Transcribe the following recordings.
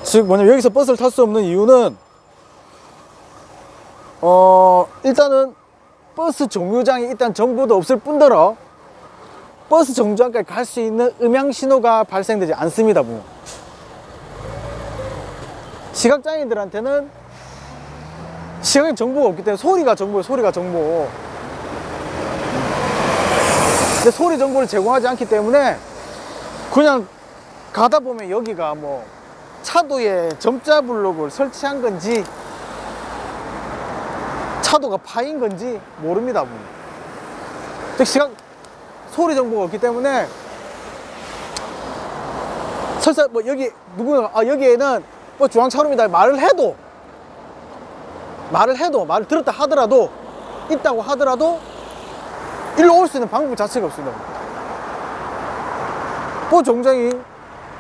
즉 뭐냐면 여기서 버스를 탈 수 없는 이유는 일단은 버스 정류장이 일단 전부도 없을 뿐더러 버스 정류장까지 갈 수 있는 음향 신호가 발생되지 않습니다. 뭐. 시각장애인들한테는 시각의 정보가 없기 때문에 소리가 정보예요. 소리가 정보. 근데 소리 정보를 제공하지 않기 때문에 그냥 가다 보면 여기가 뭐 차도에 점자 블록을 설치한 건지 차도가 파인 건지 모릅니다. 뭐. 즉 소리 정보가 없기 때문에 설사 뭐 여기 누구가 여기에는 뭐 중앙차로입니다 말을 들었다 하더라도 있다고 하더라도 일로 올 수 있는 방법 자체가 없습니다. 뭐 정장이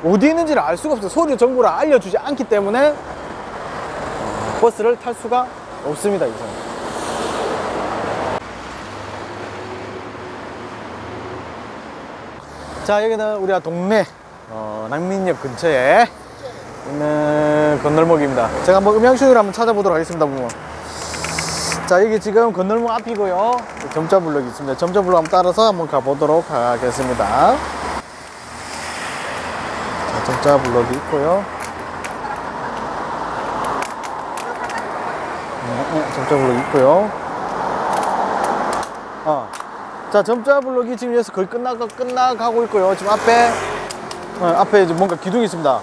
어디 있는지를 알 수가 없어요. 소리 정보를 알려주지 않기 때문에 버스를 탈 수가 없습니다. 이상. 자, 여기는 우리가 동네 낭민역 근처에 있는 건널목입니다. 제가 한번 음향신호를 한번 찾아보도록 하겠습니다. 보면. 자, 여기 지금 건널목 앞이고요. 점자 블록이 있습니다. 점자 블록 한번 따라서 한번 가보도록 하겠습니다. 자, 점자 블록이 있고요. 점자 블록이 있고요. 자, 점자 블록이 지금 여기서 거의 끝나가고 있고요. 지금 앞에 이제 뭔가 기둥이 있습니다.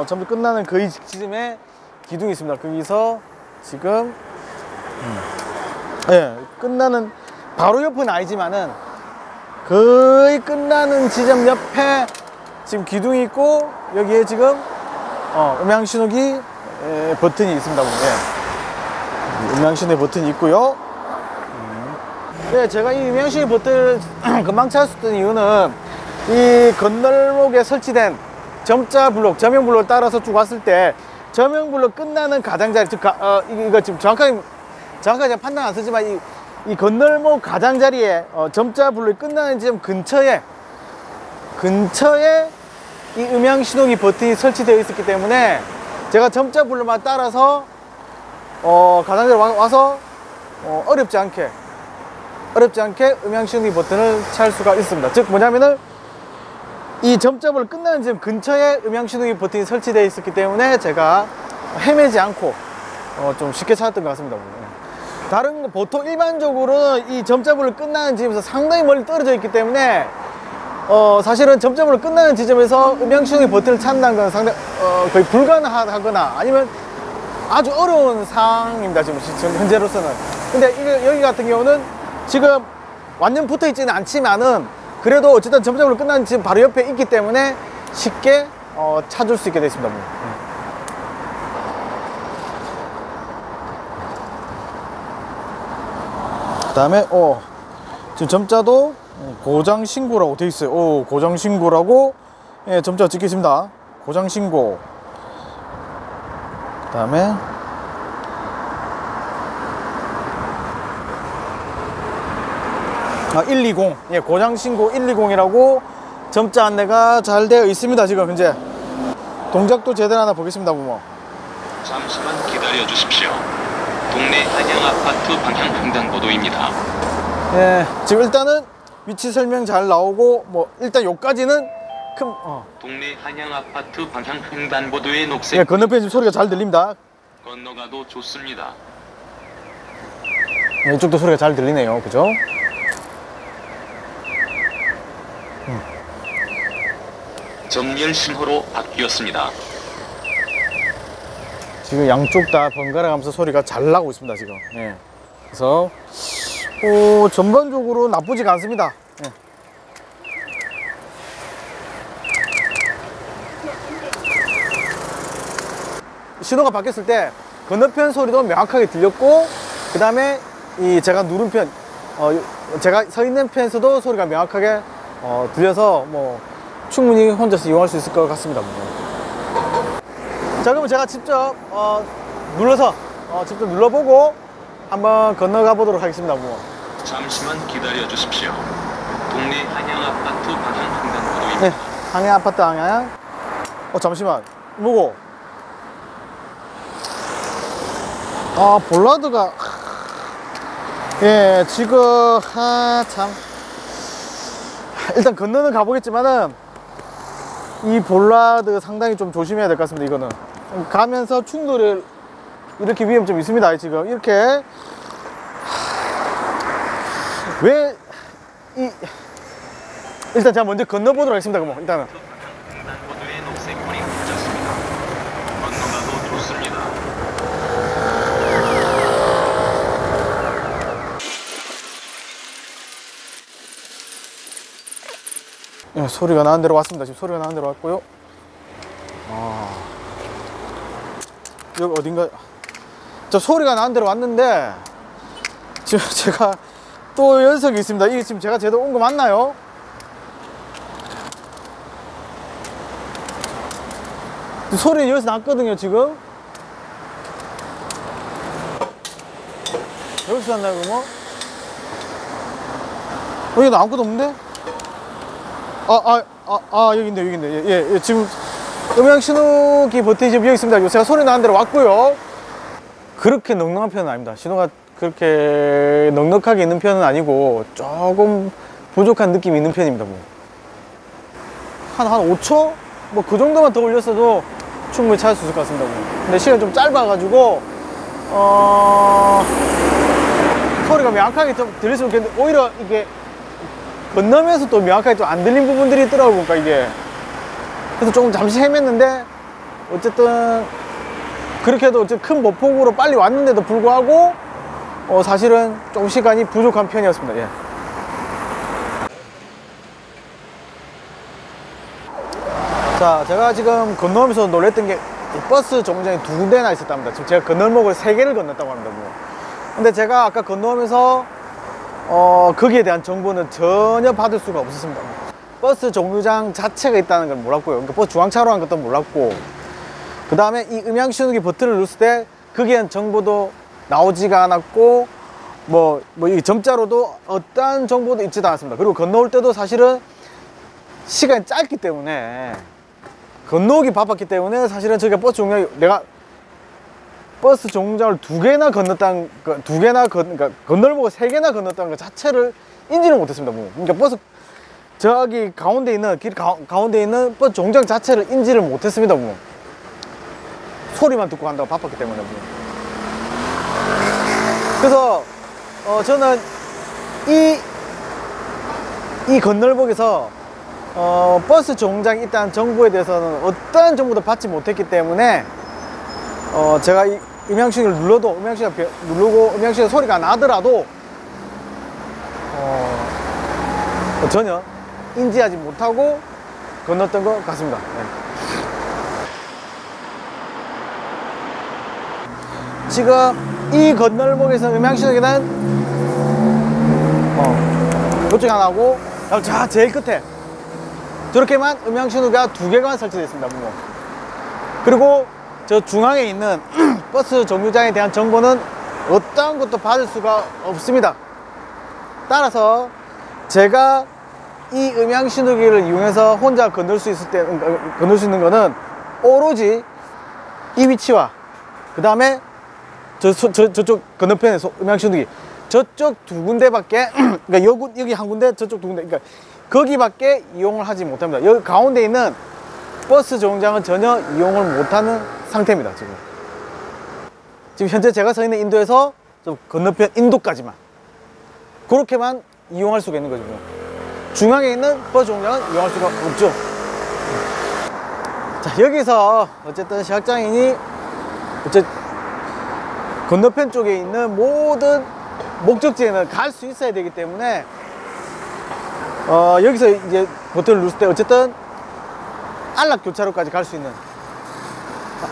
점점 끝나는 거의 지점에 기둥이 있습니다. 거기서 지금 끝나는 바로 옆은 아니지만은 거의 끝나는 지점 옆에 지금 기둥이 있고 여기에 지금 음향신호기 버튼이 있습니다. 음향신호의 버튼이 있고요. 네, 제가 이 음향신호 버튼을 금방 찾았던 이유는 이 건널목에 설치된 점자 블록, 저명 블록을 따라서 쭉 왔을 때 저명 블록 끝나는 가장자리, 즉 이거 지금 정확하게 판단 안 쓰지만 이 건널목 가장자리에 점자 블록이 끝나는 지점 근처에 이 음향신호기 버튼이 설치되어 있었기 때문에 제가 점자 블록만 따라서 가장자리 와서 어렵지 않게 음향신호기 버튼을 찾을 수가 있습니다. 즉 뭐냐면은 이 점자블록 끝나는 지점 근처에 음향신호기 버튼이 설치되어 있었기 때문에 제가 헤매지 않고 좀 쉽게 찾았던 것 같습니다. 다른 거 보통 일반적으로는 이 점자블록 끝나는 지점에서 상당히 멀리 떨어져 있기 때문에 사실은 점자블록 끝나는 지점에서 음향신호기 버튼을 찾는다는 건 상당히 거의 불가능하거나 아니면 아주 어려운 상황입니다. 지금 현재로서는. 근데 여기 같은 경우는 지금 완전 붙어 있지는 않지만은 그래도 어쨌든 점자블록 끝나는 지점 바로 옆에 있기 때문에 쉽게 찾을 수 있게 되어 있습니다. 그 다음에 지금 점자도 고장 신고라고 되어 있어요. 고장 신고라고 점자가 찍혀 있습니다. 고장 신고. 그 다음에 아, 120. 예, 고장신고 120이라고 점자 안내가 잘 되어 있습니다. 지금 현재 동작도 제대로 하나 보겠습니다. 부모. 잠시만 기다려 주십시오. 동네 한양 아파트 방향 횡단보도입니다. 예, 지금 일단은 위치 설명 잘 나오고 뭐 일단 요까지는 큰 동네 한양 아파트 방향 횡단보도의 녹색. 예, 건너편에 지금 소리가 잘 들립니다. 건너가도 좋습니다. 예, 이쪽도 소리가 잘 들리네요. 그죠? 정렬 신호로 바뀌었습니다. 지금 양쪽 다 번갈아 가면서 소리가 잘 나고 있습니다. 지금. 예. 그래서 전반적으로 나쁘지가 않습니다. 예. 신호가 바뀌었을 때 건너편 소리도 명확하게 들렸고 그 다음에 이 제가 누른 편 제가 서 있는 편에서도 소리가 명확하게 들려서 뭐 충분히 혼자서 이용할 수 있을 것 같습니다. 자, 그러면 제가 직접 직접 눌러보고 한번 건너가 보도록 하겠습니다. 잠시만 기다려 주십시오. 동네 한양 아파트 방향 횡단보도입니다. 네, 한양 아파트 방향. 잠시만. 뭐고? 아, 볼라드가 예, 지금 참 일단 건너는 가보겠지만은 이 볼라드 상당히 좀 조심해야 될 것 같습니다. 이거는 가면서 충돌을 이렇게 위험 좀 있습니다. 지금 이렇게 왜 이 일단 제가 먼저 건너보도록 하겠습니다. 그럼 일단은 횡단보도에 녹색불이 켜졌습니다. 건너가도 좋습니다. 예, 소리가 나는 대로 왔습니다. 지금 소리가 나는 대로 왔고요. 여기 어딘가 저 소리가 나는 대로 왔는데 지금 제가 또 연석이 있습니다. 이게 지금 제가 제대로 온 거 맞나요? 소리는 여기서 났거든요. 지금 여기서 났나요? 그러면? 여기는 아무것도 없는데? 여기 있네, 여기 있네. 예, 지금 음향 신호기 버튼이 지금 여기 있습니다. 제가 소리 나는 대로 왔고요. 그렇게 넉넉한 편은 아닙니다. 신호가 그렇게 넉넉하게 있는 편은 아니고 조금 부족한 느낌이 있는 편입니다. 뭐. 한 5초? 뭐 그 정도만 더 올렸어도 충분히 찾을 수 있을 것 같습니다. 뭐. 근데 시간이 좀 짧아가지고 소리가 명확하게 좀 들렸으면 좋겠는데 오히려 이게 건너면서 또 명확하게 좀 안 들린 부분들이 있더라고요. 그러니까 이게 그래서 조금 잠시 헤맸는데 어쨌든 그렇게 해도 큰 보폭으로 빨리 왔는데도 불구하고 사실은 좀 시간이 부족한 편이었습니다. 예. 자, 제가 지금 건너면서 놀랬던 게 버스 정류장이 2군데나 있었답니다. 지금 제가 건널목을 3개를 건넜다고 합니다. 뭐. 근데 제가 아까 건너면서 거기에 대한 정보는 전혀 받을 수가 없었습니다. 버스 정류장 자체가 있다는 걸 몰랐고요. 그러니까 버스 중앙차로라는 것도 몰랐고, 그 다음에 이 음향 신호기 버튼을 눌렀을 때 거기에 대한 정보도 나오지가 않았고, 이 점자로도 어떠한 정보도 있지도 않았습니다. 그리고 건너올 때도 사실은 시간이 짧기 때문에 건너오기 바빴기 때문에 사실은 저희가 버스 정류장 내가 버스 정류장을 2개나 건넜다는 그러니까 건널목을 3개나 건넜다는 것 자체를 인지를 못했습니다. 뭐. 그러니까 버스 저기 가운데 있는 길 가운데 있는 버스 정류장 자체를 인지를 못했습니다. 뭐. 소리만 듣고 간다고 바빴기 때문에. 뭐. 그래서 저는 이 건널목에서 버스 정류장이 있다는 정보에 대해서는 어떠한 정보도 받지 못했기 때문에 제가 이 음향신호를 눌러도 음향신호 소리가 나더라도 전혀 인지하지 못하고 건넜던 것 같습니다. 네. 지금 이 건널목에서 음향신호기는 이쪽에 하나고 자 제일 끝에 저렇게만 음향신호가 2개가 설치되어 있습니다. 뭐. 그리고 저 중앙에 있는 버스 정류장에 대한 정보는 어떠한 것도 받을 수가 없습니다. 따라서 제가 이 음향신호기를 이용해서 혼자 건널 수 있는 거는 오로지 이 위치와 그 다음에 저쪽 건너편에 음향신호기 저쪽 2군데밖에 그러니까 여기 한 군데 저쪽 2군데 그러니까 거기밖에 이용을 하지 못합니다. 여기 가운데 있는 버스 정류장은 전혀 이용을 못하는 상태입니다. 지금 현재 제가 서 있는 인도에서 좀 건너편 인도까지만 그렇게만 이용할 수가 있는 거죠. 중앙에 있는 버스 정류장은 이용할 수가 없죠. 자, 여기서 어쨌든 시각장애인이 건너편 쪽에 있는 모든 목적지에는 갈 수 있어야 되기 때문에 여기서 이제 버튼을 누를 때 어쨌든 안락교차로까지 갈 수 있는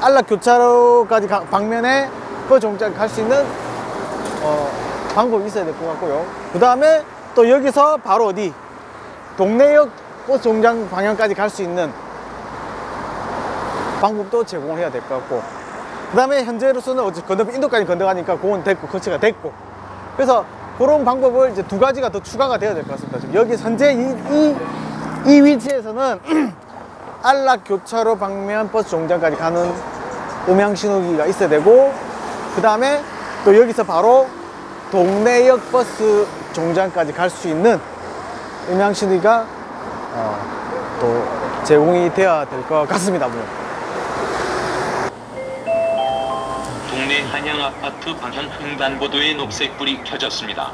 안락교차로까지 방면에 버스 정류장 갈 수 있는 방법이 있어야 될 것 같고요. 그 다음에 또 여기서 바로 어디 동네역 버스 정류장 방향까지 갈 수 있는 방법도 제공을 해야 될 것 같고, 그 다음에 현재로서는 어차피 건너편 인도까지 건너가니까 그건 됐고 거치가 됐고, 그래서 그런 방법을 이제 2가지가 더 추가가 되어야 될 것 같습니다. 지금 여기 현재 이 위치에서는 안락교차로 방면 버스 정류장까지 가는 음향신호기가 있어야 되고, 그 다음에 또 여기서 바로 동래역 버스 종장까지 갈 수 있는 음향신호기가 또 제공이 되어야 될 것 같습니다. 뭐. 동래 한양 아파트 방향 횡단보도에 녹색불이 켜졌습니다.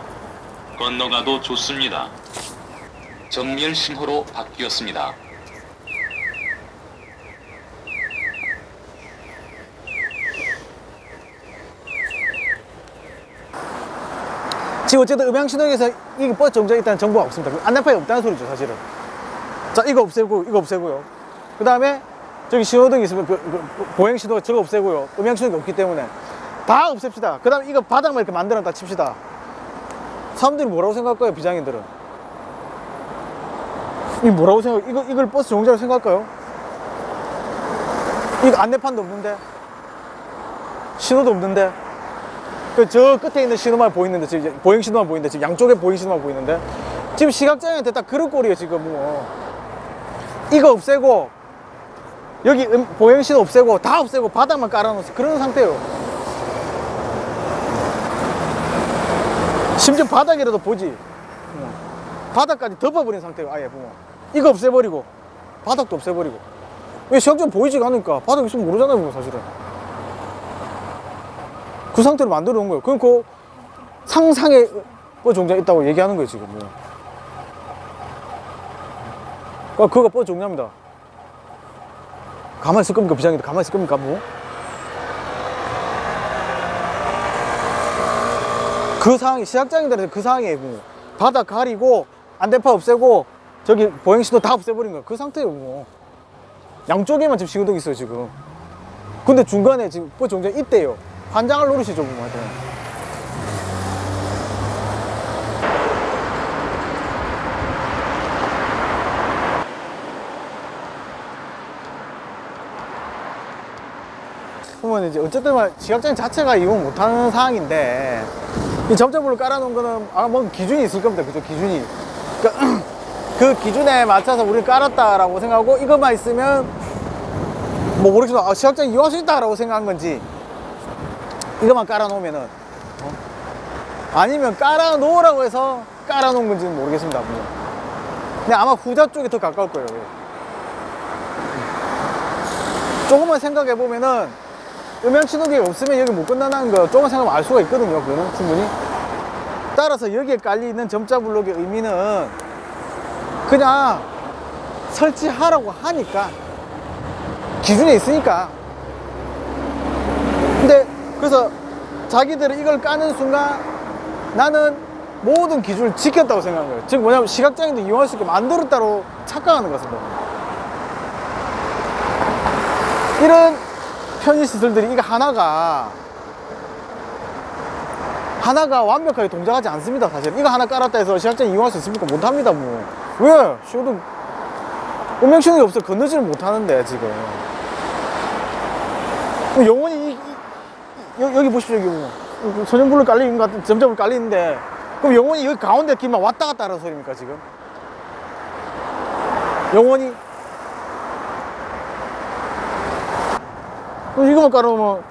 건너가도 좋습니다. 정면 신호로 바뀌었습니다. 지금 어쨌든 음향신호기에서 이게 버스 정장이 있다는 정보가 없습니다. 안내판이 없다는 소리죠, 사실은. 자, 이거 없애고, 이거 없애고요. 그 다음에 저기 신호등이 있으면 보행신호가 저거 없애고요. 음향신호가 없기 때문에 다 없앱시다. 그 다음에 이거 바닥만 이렇게 만들어놨다 칩시다. 사람들이 뭐라고 생각할까요, 비장인들은? 이 뭐라고 생각? 이걸 버스 정류장으로 생각할까요? 이거 안내판도 없는데, 신호도 없는데, 저 끝에 있는 신호만 보이는데, 지금 보행 신호만 보이는데, 지금 양쪽에 보행 신호만 보이는데, 지금 시각장애한테 딱 그럴 꼴이에요, 지금 뭐. 이거 없애고, 여기 보행 신호 없애고, 다 없애고, 바닥만 깔아놓은 그런 상태예요. 심지어 바닥이라도 보지. 바닥까지 덮어버린 상태예요, 아예 보면. 이거 없애버리고 바닥도 없애버리고. 왜 시각장 보이지가 않으니까 바닥 있으면 모르잖아요, 뭐 사실은. 그 상태로 만들어 놓은 거예요. 그럼 그 상상의 버스 종장 있다고 얘기하는 거예요, 지금. 그거가 버스 종장입니다. 가만히 있을 겁니까, 비장인데? 가만히 있을 겁니까, 뭐? 그 상황이, 시각장애인들한테 그 상황이에요, 뭐. 바닥 가리고 안대판 없애고 저기 보행신호 다 없애버린 거야. 그 상태예요, 뭐. 양쪽에만 지금 신호등이 있어요, 지금. 근데 중간에 지금 버스 종장이 있대요. 환장을 노리시죠, 뭐. 하여튼. 그러면 이제 어쨌든 시각장애 자체가 이용 못하는 상황인데, 이 점자불을 깔아놓은 거는 뭐 기준이 있을 겁니다. 그죠? 기준이. 그러니까 그 기준에 맞춰서 우리는 깔았다라고 생각하고 이것만 있으면 뭐 모르겠지만 시각장애 이용할 수 있다라고 생각한 건지, 이것만 깔아놓으면은 아니면 깔아놓으라고 해서 깔아놓은 건지는 모르겠습니다. 근데 아마 후자 쪽이 더 가까울 거예요. 조금만 생각해보면은 음향신호기가 없으면 여기 못 끝난다는 거 조금만 생각하면 알 수가 있거든요. 그거는 충분히. 따라서 여기에 깔려있는 점자 블록의 의미는 그냥 설치하라고 하니까, 기준에 있으니까. 근데 그래서 자기들이 이걸 까는 순간 나는 모든 기준을 지켰다고 생각한 거예요. 즉 뭐냐면 시각장애인도 이용할 수 있게 만들었다고 착각하는 것입니다. 이런 편의시설들이 이거 하나가 완벽하게 동작하지 않습니다. 사실 이거 하나 깔았다 해서 시각장애 이용할 수 있습니까? 못합니다. 뭐 왜? 신호등 음향신호기 없어 건너지를 못하는데 지금. 영원히 여기 보십시오. 여기 뭐 선형불로 깔리는 것 같은 점자불 깔리는데, 그럼 영원히 여기 가운데 길만 왔다 갔다 하는 소리입니까 지금? 영원히? 이거만 깔아놓으면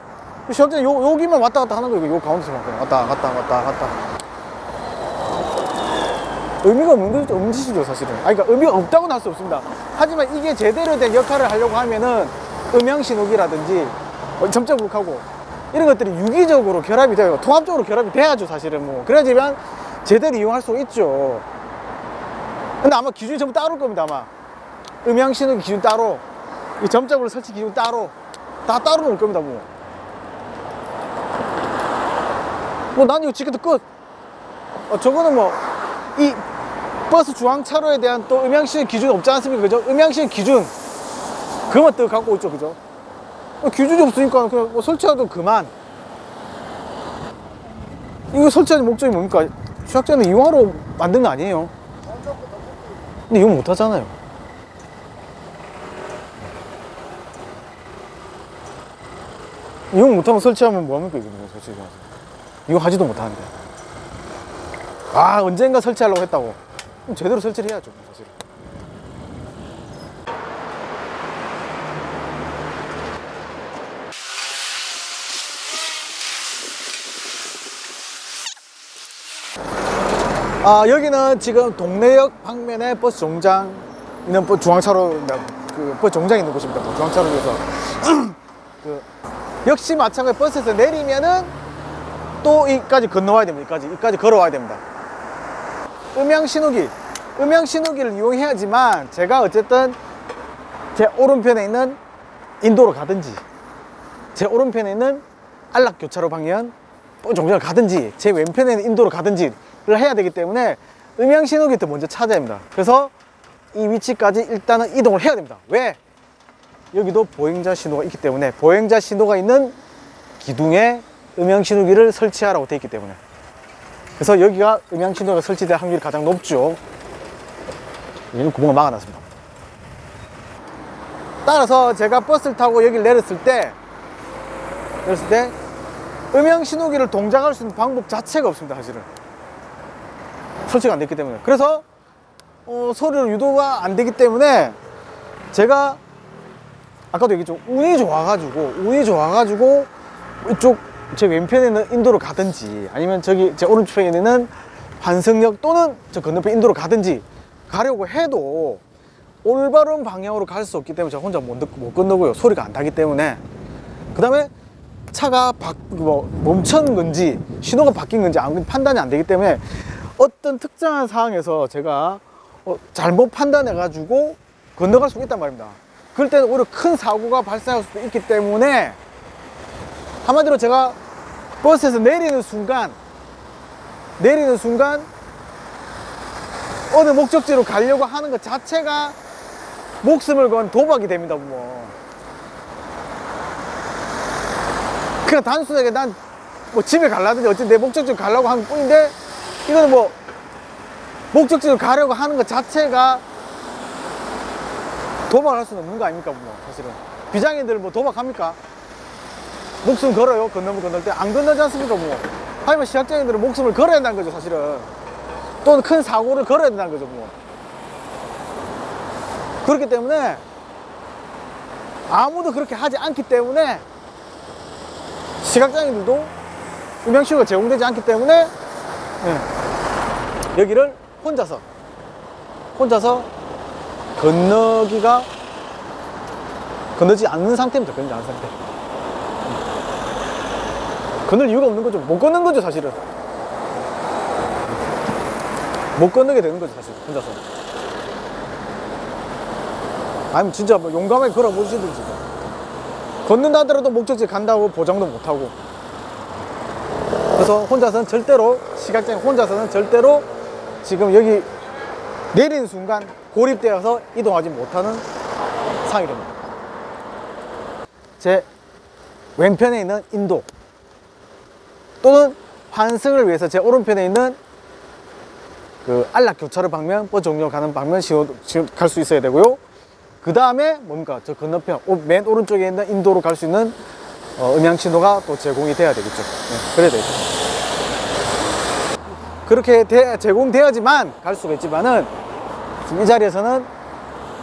시각장애 여기만 왔다 갔다 하는 거예요. 요 가운데서만 왔다 갔다. 의미가 없는 짓이죠, 사실은. 그러니까 의미가 없다고는 할 수 없습니다. 하지만 이게 제대로 된 역할을 하려고 하면은 음향신호기라든지 점자불하고 이런 것들이 유기적으로 결합이 돼요. 통합적으로 결합이 돼야죠, 사실은. 뭐 그래야지만 제대로 이용할 수 있죠. 근데 아마 기준이 전부 따로일 겁니다. 아마 음향신호기 기준 따로, 이 점자불 설치 기준 따로, 다 따로 놓을 겁니다. 난 이거 지켜도 끝. 저거는 뭐 이 버스 중앙차로에 대한 또 음향신호 기준이 없지 않습니까? 그죠? 음향신호 기준 그것만 또 갖고 있죠, 그죠? 기준이 없으니까 그냥 뭐 설치하도 그만. 이거 설치하는 목적이 뭡니까? 시각장애는 이용하러 만든 거 아니에요. 근데 이용 못 하잖아요. 이용 못하면 설치하면 뭐합니까? 이거 솔직히 이용하지도 못하는데. 언젠가 설치하려고 했다고. 그럼 제대로 설치를 해야죠, 사실. 여기는 지금 동래역 방면에 버스 정장 있는 중앙차로, 그 버스 정장이 있는 곳입니다. 중앙차로 위해서. 역시 마찬가지 버스에서 내리면은 또 이까지 건너와야 됩니다. 이까지 걸어와야 됩니다. 음향신호기를 이용해야지만 제가 어쨌든 제 오른편에 있는 인도로 가든지, 제 오른편에 있는 안락교차로 방면 종전을 가든지, 제 왼편에 있는 인도로 가든지를 해야 되기 때문에 음향신호기부터 먼저 찾아야 합니다. 그래서 이 위치까지 일단은 이동을 해야 됩니다. 왜? 여기도 보행자 신호가 있기 때문에, 보행자 신호가 있는 기둥에 음향신호기를 설치하라고 되어 있기 때문에. 그래서 여기가 음향신호가 설치될 확률이 가장 높죠. 여기는 구멍을 막아놨습니다. 따라서 제가 버스를 타고 여기를 내렸을 때 음향신호기를 동작할 수 있는 방법 자체가 없습니다. 사실은 설치가 안 됐기 때문에. 그래서 소리로 유도가 안 되기 때문에 제가 아까도 얘기했죠. 운이 좋아가지고 이쪽 제 왼편에 있는 인도로 가든지, 아니면 저기 제 오른쪽에 있는 환승역 또는 저 건너편 인도로 가든지 가려고 해도 올바른 방향으로 갈 수 없기 때문에 제가 혼자 못 건너고요. 소리가 안 나기 때문에. 그 다음에 차가 멈춘 건지 신호가 바뀐 건지 판단이 안 되기 때문에 어떤 특정한 상황에서 제가 잘못 판단해 가지고 건너갈 수가 있단 말입니다. 그럴 때는 오히려 큰 사고가 발생할 수도 있기 때문에, 한마디로 제가 버스에서 내리는 순간 어느 목적지로 가려고 하는 것 자체가 목숨을 건 도박이 됩니다. 그냥 단순하게 난 집에 가려든지 어쨌든 내 목적지로 가려고 하는 뿐인데, 이거는 목적지로 가려고 하는 것 자체가 도박할 수는 없는 거 아닙니까? 사실은 비장애들 도박합니까? 목숨 걸어요. 건널 때 안 건너지 않습니까? 하지만 시각장애인들은 목숨을 걸어야 된다는 거죠. 사실은 또는 큰 사고를 걸어야 된다는 거죠. 그렇기 때문에 아무도 그렇게 하지 않기 때문에, 시각장애인들도 음향신호가 제공되지 않기 때문에 여기를 혼자서 건너지 않는 상태입니다. 건너지 않는 상태. 건널 이유가 없는 거죠. 못 건는 거죠. 사실은 못 건너게 되는 거죠. 사실 혼자서. 아니면 진짜 용감하게 걸어보시든지. 걷는다 하더라도 목적지 간다고 보장도 못하고. 그래서 혼자서는 절대로, 시각장애 혼자서는 절대로 지금 여기 내리는 순간 고립되어서 이동하지 못하는 상황이 됩니다. 제 왼편에 있는 인도 또는 환승을 위해서 제 오른편에 있는 그 안락교차로 방면, 버스 종로 가는 방면 신호 갈 수 있어야 되고요. 그 다음에 뭡니까? 저 건너편 맨 오른쪽에 있는 인도로 갈 수 있는 음향신호가 또 제공이 돼야 되겠죠. 그래야 되겠죠. 그렇게 제공돼야지만 갈 수가 있지만은 지금 이 자리에서는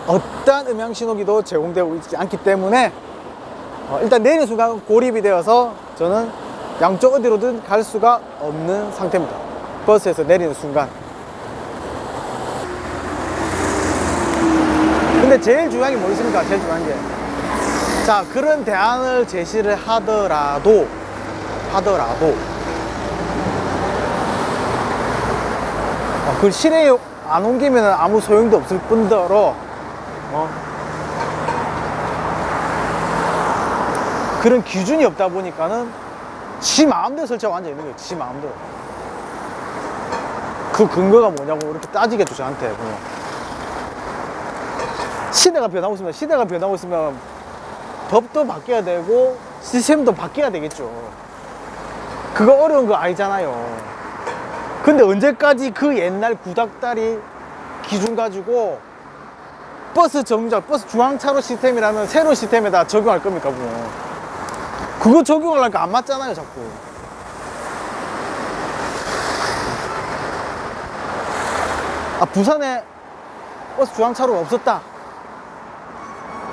어떠한 음향신호기도 제공되고 있지 않기 때문에 일단 내리는 순간 고립이 되어서 저는 양쪽 어디로든 갈 수가 없는 상태입니다. 버스에서 내리는 순간. 근데 제일 중요한 게 뭐 있습니까? 제일 중요한 게, 자, 그런 대안을 제시를 하더라도 그걸 실행에 안 옮기면 아무 소용도 없을 뿐더러 그런 기준이 없다 보니까는 지 마음대로 설치하고 앉아 있는 거예요. 지 마음대로. 그 근거가 뭐냐고 이렇게 따지겠죠, 저한테. 시대가 변하고 있으면 법도 바뀌어야 되고 시스템도 바뀌어야 되겠죠. 그거 어려운 거 아니잖아요. 근데 언제까지 그 옛날 구닥다리 기준 가지고 버스 정류장, 버스 중앙차로 시스템이라는 새로운 시스템에다 적용할 겁니까? 그거 적용하려니까 안 맞잖아요, 자꾸. 부산에 버스 중앙차로가 없었다.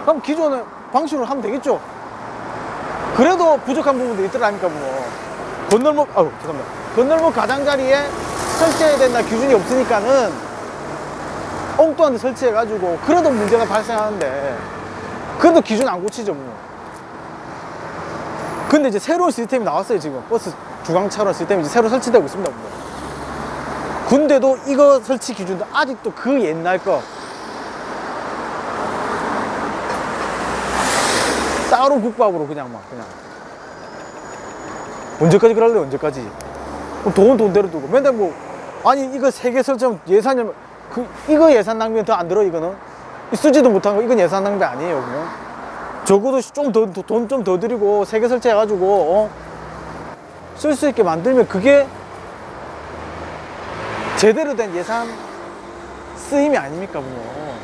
그럼 기존의 방식으로 하면 되겠죠. 그래도 부족한 부분들이 있더라니까. 건널목 가장자리에 설치해야 된다 기준이 없으니까는 엉뚱한 데 설치해가지고 그래도 문제가 발생하는데 그래도 기준 안 고치죠 뭐. 근데 이제 새로운 시스템이 나왔어요. 지금 버스 주강차로 시스템이 이제 새로 설치되고 있습니다. 뭐. 근데도 이거 설치 기준도 아직도 그 옛날 거 따로 국밥으로 그냥 막 그냥 언제까지 그럴래? 언제까지? 돈대로 두고 맨날 뭐 아니 이거 3개 설치하면 예산이 이거 예산 낭비는 더 안 들어. 이거는 쓰지도 못한 거 이건 예산 낭비 아니에요. 그냥 적어도 좀 더 돈 좀 더 들이고 3개 설치해 가지고 쓸 수 있게 만들면 그게 제대로 된 예산 쓰임이 아닙니까? 뭐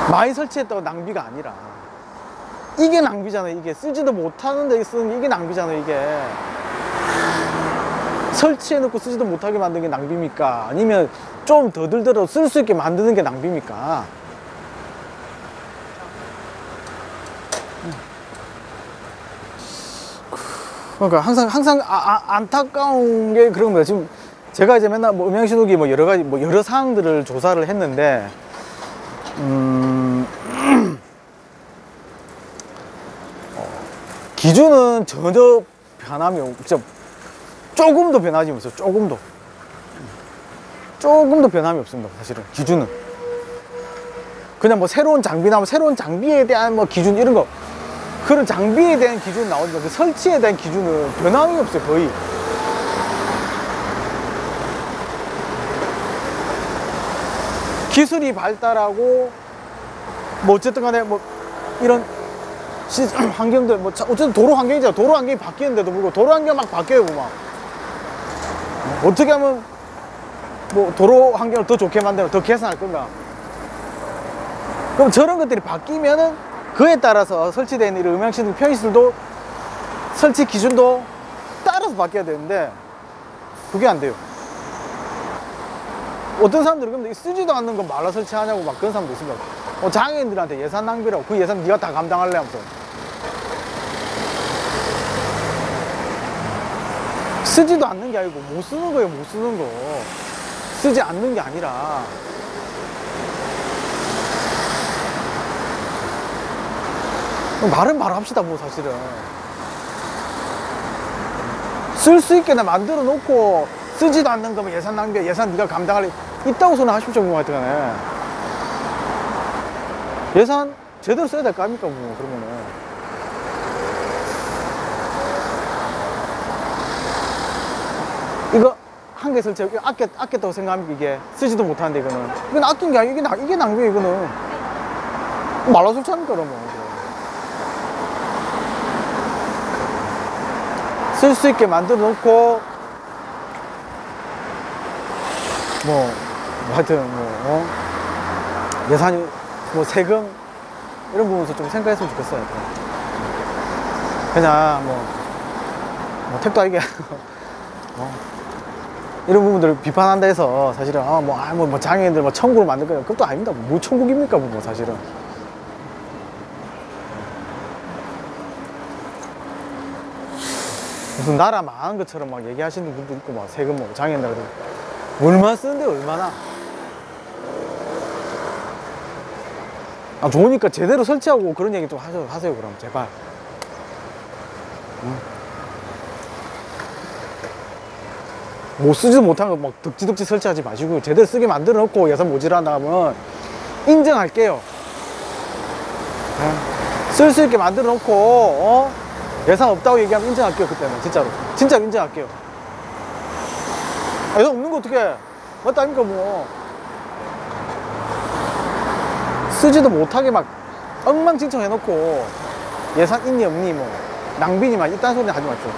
많이 설치했다고 낭비가 아니라 이게 낭비잖아요. 이게 쓰지도 못하는데 쓰는 이게 낭비잖아요. 이게 설치해놓고 쓰지도 못하게 만드는 게 낭비입니까? 아니면 좀 더 들더라도 쓸 수 있게 만드는 게 낭비입니까? 그러니까 항상 안타까운 게 그런 거예요. 지금 제가 이제 맨날 뭐 음향신호기 뭐 여러 가지 뭐 여러 사항들을 조사를 했는데 기준은 전혀 변함이 없죠. 조금도 변하지 없어요. 조금도 변함이 없습니다. 사실은 기준은 그냥 뭐 새로운 장비 나오면 새로운 장비에 대한 뭐 기준 이런 거 그런 장비에 대한 기준 나오지만 그 설치에 대한 기준은 변함이 없어요. 거의 기술이 발달하고 뭐 어쨌든 간에 뭐 이런 환경들 뭐 어쨌든 도로 환경이잖아. 도로 환경이 바뀌는데도 불구하고 도로 환경 막 바뀌어요. 막 어떻게 하면 뭐 도로 환경을 더 좋게 만들어 더 개선할 건가. 그럼 저런 것들이 바뀌면은 그에 따라서 설치되어 있는 음향신호 편의시설도 설치 기준도 따라서 바뀌어야 되는데 그게 안 돼요. 어떤 사람들은 근데 쓰지도 않는 거 말라 설치하냐고 막 그런 사람도 있습니다. 장애인들한테 예산 낭비라고 그 예산 네가 다 감당할래 하면서 쓰지도 않는 게 아니고 못 쓰는 거예요. 못 쓰는 거 쓰지 않는 게 아니라 말은 말합시다. 뭐 사실은 쓸 수 있게 만들어 놓고 쓰지도 않는 거면 예산 낭비야. 예산 네가 감당할 있다고 생각하십시오. 뭐 하여튼간에 예산 제대로 써야 될 거 아닙니까? 뭐 그러면은 이거 한 개 설치 아꼈다고 생각합니까? 이게 쓰지도 못하는데 이건 아낀 게 아니고 이게 낭비야. 이거는 말라 설치합니까? 그러면 쓸 수 있게 만들어 놓고 뭐 하여튼 뭐 예산이 뭐 세금 이런 부분에서 좀 생각했으면 좋겠어요. 그냥 뭐 택도 아니게 이런 부분들을 비판한다 해서 사실은 뭐 장애인들 뭐 천국을 만들 거예요. 그것도 아닙니다. 뭐 천국입니까? 뭐 사실은 무슨 나라 망한 것처럼 막 얘기하시는 분도 있고 막 세금 뭐 장애인들 얼마나 쓰는데 얼마나 좋으니까 제대로 설치하고 그런 얘기 좀 하세요. 그럼 제발. 뭐 쓰지도 못한 거 막 덕지덕지 설치하지 마시고 제대로 쓰게 만들어 놓고 예산 모자란다 하면 인정할게요. 쓸 수 있게 만들어 놓고 예산 없다고 얘기하면 인정할게요. 그때는 진짜로 인정할게요. 예산 없는 거 어떡해. 맞다 아닙니까? 뭐 쓰지도 못하게 막 엉망진창 해놓고 예산 있니 없니 뭐 낭비니 막 이딴 소리 하지 마시죠.